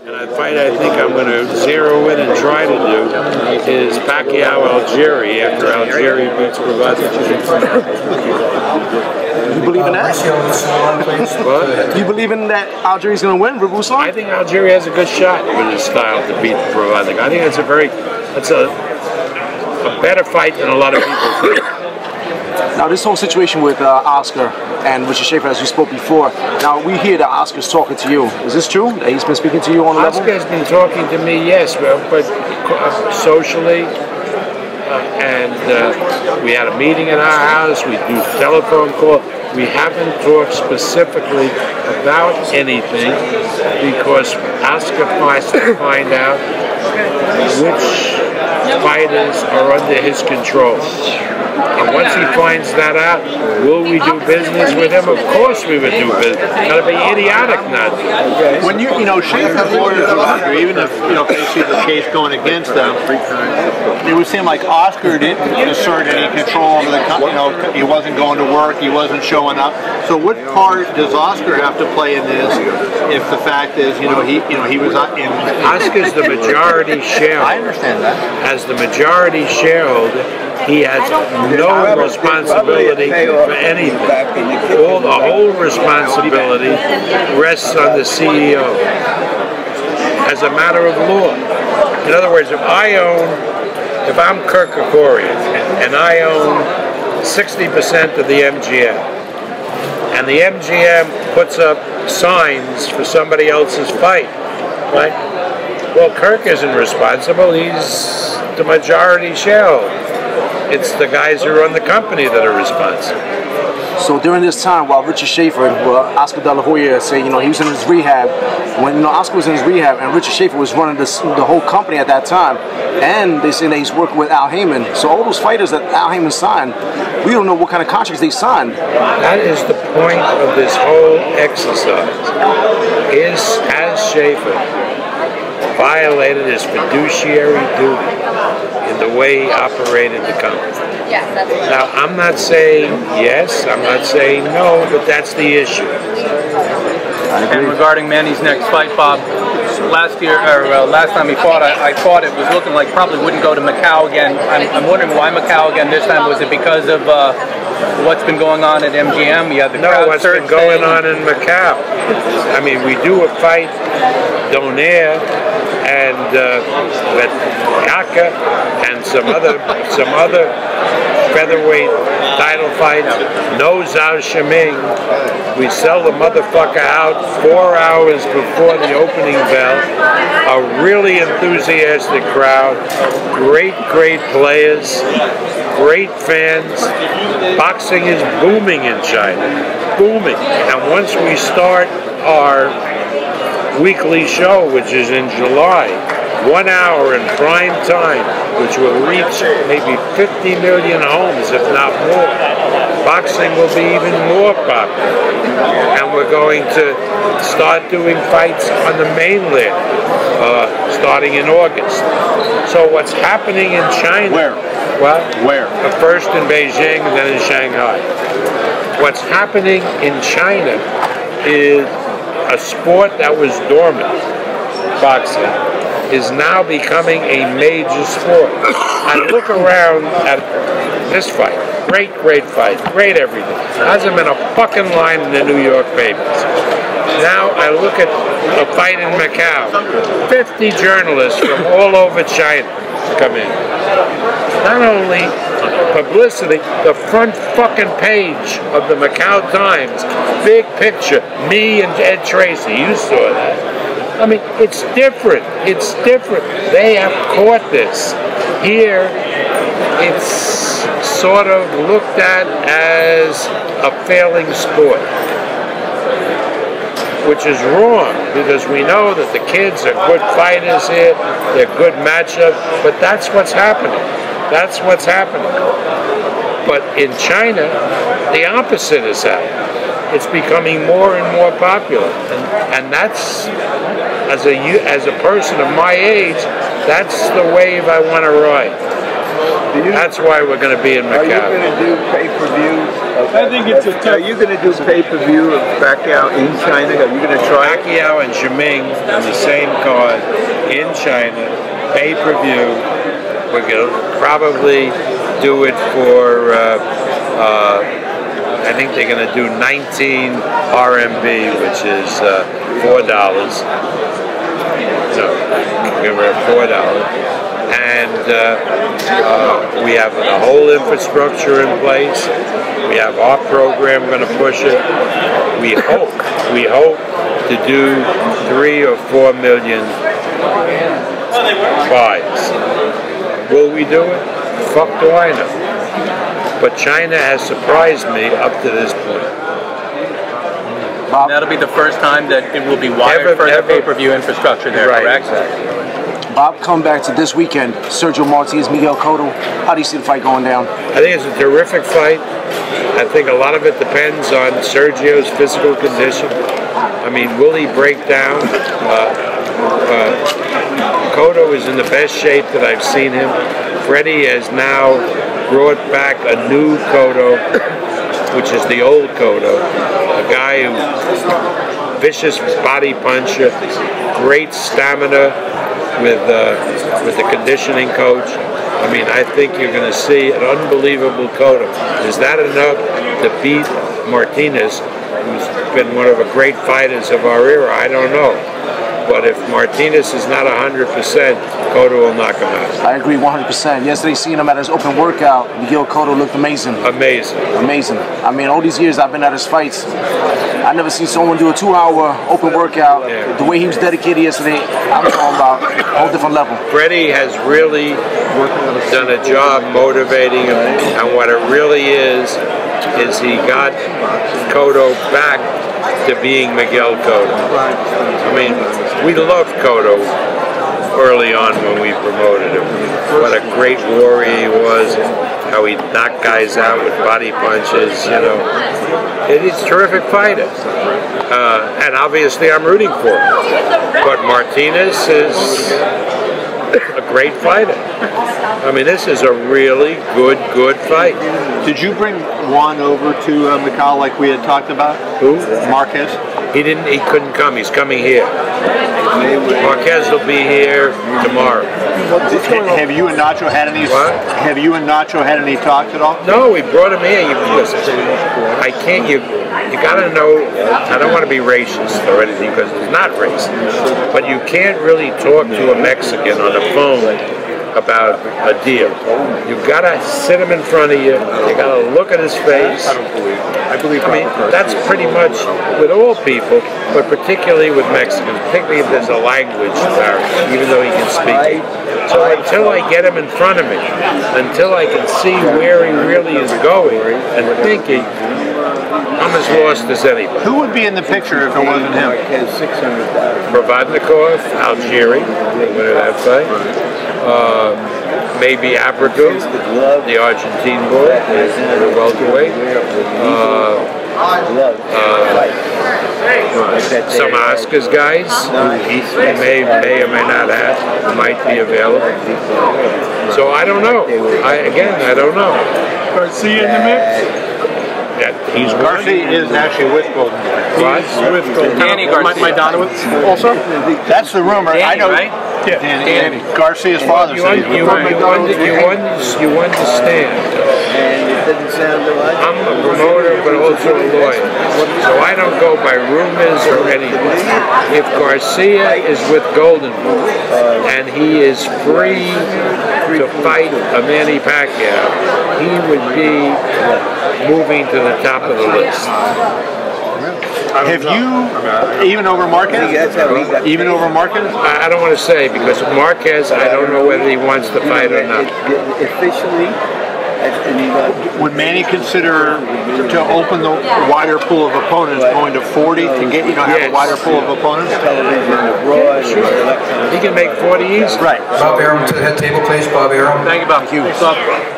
And a fight I think I'm going to zero in and try to do is Pacquiao-Algieri after Algieri beats Bravazzi. You believe in that? What? You believe in that Algieri's going to win for Ruslan? I think Algieri has a good shot with his style to beat Bravazzi. I think that's a better fight than a lot of people think. Now, this whole situation with Oscar and Richard Schaefer, as we spoke before, now we hear that Oscar's talking to you. Is this true? That he's been speaking to you on the level? Oscar's been talking to me, yes, but socially, and we had a meeting at our house, we do telephone call. We haven't talked specifically about anything because Oscar has to find out which fighters are under his control. And once he finds that out, will we do business with him? Of course we would do business. Gotta be idiotic not to. When you know, Schaefer's lawyers are Oscar, even if, they see the case going against them, it would seem like Oscar didn't assert any control over the company. He wasn't going to work, he wasn't showing up. So what part does Oscar have to play in this if the fact is, he was in... Oscar's the majority shareholder. I understand that. As the majority shareholder, he has no responsibility for anything. The whole responsibility rests on the CEO as a matter of law. In other words, if I'm Kirk Kerkorian and I own 60% of the MGM, and the MGM puts up signs for somebody else's fight, right? Well, Kirk isn't responsible. He's the majority shareholder. It's the guys who run the company that are responsible. So during this time, while Richard Schaefer, Oscar DeLaHoya say, he was in his rehab, when Oscar was in his rehab and Richard Schaefer was running the whole company at that time, and they say that he's working with Al Heyman. So all those fighters that Al Heyman signed, we don't know what kind of contracts they signed. That is the point of this whole exercise. Has Schaefer violated his fiduciary duty in the way he operated the company? Now, I'm not saying yes, I'm not saying no, but that's the issue. And regarding Manny's next fight, Bob, last time he fought, I thought it was looking like probably wouldn't go to Macau again. I'm wondering why Macau again this time. Was it because of what's been going on at MGM? No, what's been going on in Macau. I mean, we do a fight, Donaire, and with Yaka and some other featherweight title fights. No Zhao Shiming. We sell the motherfucker out 4 hours before the opening bell. A really enthusiastic crowd. Great players. Great fans. Boxing is booming in China. Booming. And once we start our weekly show, which is in July, 1 hour in prime time, which will reach maybe 50 million homes, if not more. Boxing will be even more popular. And we're going to start doing fights on the mainland, starting in August. So what's happening in China... Where? What? Where? First in Beijing and then in Shanghai. What's happening in China is a sport that was dormant, boxing, is now becoming a major sport. I look around at this fight, great fight, great everything. Hasn't been a fucking line in the New York papers. Now I look at a fight in Macau, 50 journalists from all over China come in. Not only publicity, the front fucking page of the Macau Times, big picture, me and Ed Tracy, you saw that. I mean, it's different. They have caught this. Here, it's sort of looked at as a failing sport, which is wrong, because we know that the kids are good fighters here, they're good matchups, but that's what's happening. That's what's happening. But in China, the opposite is happening. It's becoming more and more popular, and that's, as a person of my age, that's the wave I want to ride. That's why we're going to be in Macau. Are you going to do pay-per-views of I think it's a tough. Are you going to do pay-per-view of Pacquiao in China? Are you going to try Pacquiao and Jiming on the same card in China, pay-per-view. We're going to probably do it for, I think they're going to do 19 RMB, which is $4. So, we're at $4. And we have the whole infrastructure in place. We have our program going to push it. We hope to do 3 or 4 million buys. Will we do it? Fuck do I know. But China has surprised me up to this point. Bob? That'll be the first time that it will be wired for the pay-per-view infrastructure there, right, correct? Exactly. Bob, come back to this weekend. Sergio Martinez, Miguel Cotto. How do you see the fight going down? I think it's a terrific fight. I think a lot of it depends on Sergio's physical condition. I mean, will he break down? Cotto is in the best shape that I've seen him. Freddie has now brought back a new Cotto, which is the old Cotto, a guy who vicious body puncher, great stamina with the conditioning coach. I mean, I think you're going to see an unbelievable Cotto. Is that enough to beat Martinez, who's been one of the great fighters of our era? I don't know. But if Martinez is not 100%, Cotto will knock him out. I agree 100%. Yesterday, seeing him at his open workout, Miguel Cotto looked amazing. Amazing. Amazing. I mean, all these years I've been at his fights, I've never seen someone do a 2-hour open workout. Yeah. The way he was dedicated yesterday, I'm talking about a whole different level. Freddie has really done a job motivating him, and what it really is he got Cotto back to being Miguel Cotto. I mean, we loved Cotto early on when we promoted him. What a great warrior he was, how he knocked guys out with body punches, you know. He's a terrific fighter. And obviously I'm rooting for him. But Martinez is a great fighter. I mean, this is a really good fight. Did you bring Juan over to Macau like we had talked about? Who? Marquez? He couldn't come. He's coming here. Marquez will be here tomorrow. Have you and Nacho had any? What? Have you and Nacho had any talks at all? No, we brought him here. Listen, I can't. You got to know. I don't want to be racist or anything because it's not racist. But you can't really talk to a Mexican on the phone about a deal. You gotta sit him in front of you. You gotta look at his face. I mean, that's pretty much with all people, but particularly with Mexicans, particularly if there's a language barrier, even though he can speak. So until I get him in front of me, until I can see where he really is going and thinking, I'm as lost as anybody. Who would be in the picture if it wasn't him? Provodnikov, Algieri, winner of that fight. Maybe Abrego, the Argentine boy, the welterweight. Some Oscars guys, he may or may not have, might be available. So I don't know. I don't know. Garcia in the mix? Garcia is actually with Golden. He's with Golden. Danny Garcia. My daughter also? That's the rumor. Danny, I know. Right? Yeah. Danny. Garcia's father said he's with you understand. I'm a promoter, but also a lawyer. So I don't go by rumors or anything. If Garcia is with Golden Boy and he is free to fight Manny Pacquiao, he would be moving to the top of the list. Have you, even over Marquez? Even over Marquez? I don't want to say, because Marquez, I don't know whether he wants to fight or not. Officially, would Manny consider to open the wider pool of opponents, going to 40 to get, have a wider pool of opponents? Sure. He can make 40 easy. Right. Bob Arum to the head table, please. Bob Arum. Thank you, Bob. Thank you.